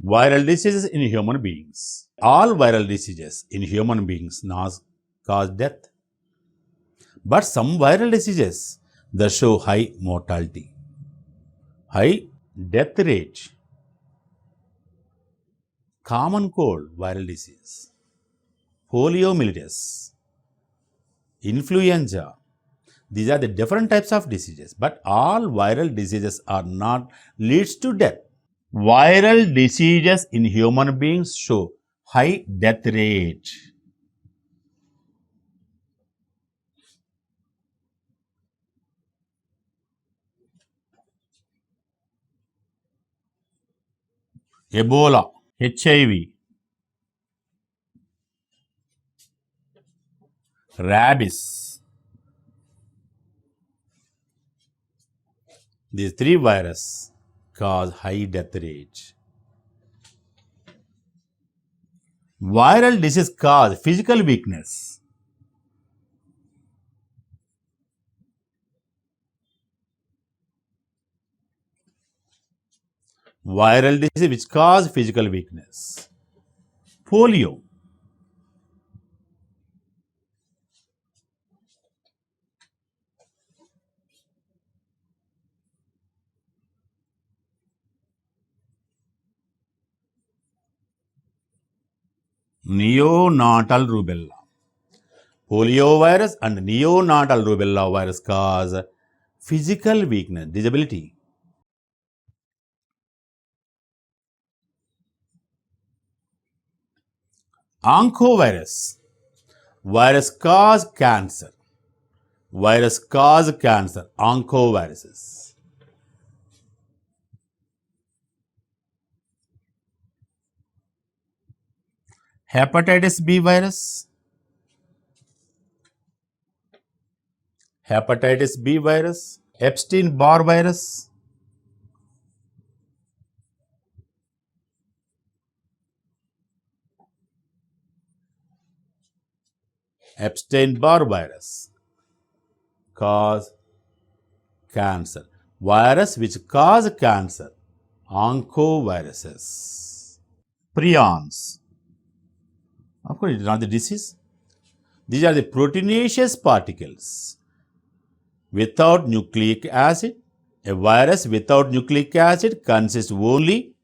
Viral diseases in human beings. All viral diseases in human beings cause death. But some viral diseases that show high mortality, high death rate. Common cold viral disease, poliomyelitis, influenza. These are the different types of diseases, but all viral diseases are not leads to death. Viral diseases in human beings show high death rate. Ebola, HIV, rabies. These three viruses cause high death rate. Viral disease cause physical weakness. Viral disease which cause physical weakness. Polio. Neonatal rubella. Poliovirus and neonatal rubella virus cause physical weakness, disability. Oncovirus. Virus cause cancer. Virus cause cancer. Oncoviruses. Hepatitis B virus. Hepatitis B virus. Epstein-Barr virus. Epstein-Barr virus cause cancer. Virus which cause cancer. Oncoviruses. Prions. Of course, it is not the disease. These are the proteinaceous particles without nucleic acid. A virus without nucleic acid consists only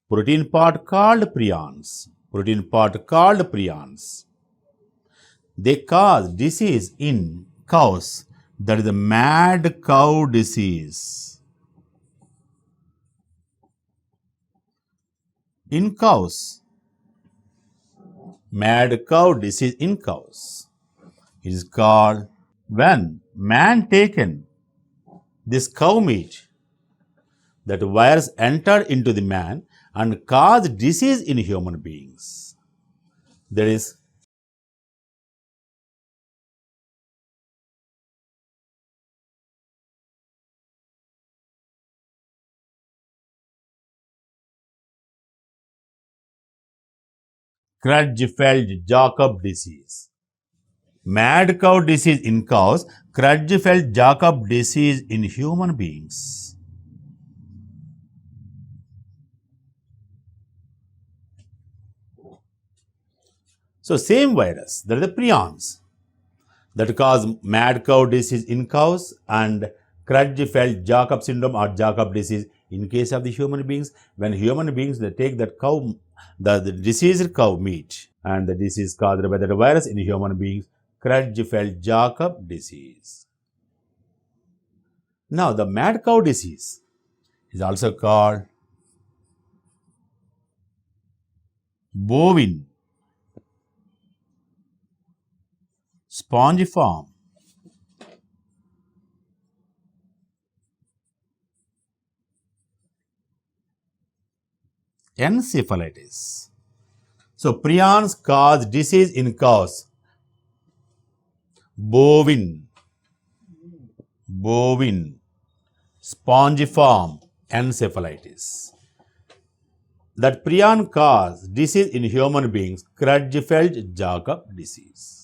protein part called prions. Protein part called prions. They cause disease in cows. That is the mad cow disease. In cows. Mad cow disease in cows. It is called when man taken this cow meat, that virus entered into the man and caused disease in human beings. That is Creutzfeldt-Jakob disease. Mad cow disease in cows, Creutzfeldt-Jakob disease in human beings. So same virus, that is the prions, that cause mad cow disease in cows and Creutzfeldt-Jakob syndrome or Jakob disease in case of the human beings. When human beings they take that cow, the diseased cow meat, and the disease caused by that virus in human beings, Creutzfeldt-Jakob disease. Now the mad cow disease is also called bovine spongiform encephalitis. So prions cause disease in cows. Bovine spongiform encephalitis. That prion cause disease in human beings, Creutzfeldt-Jakob disease.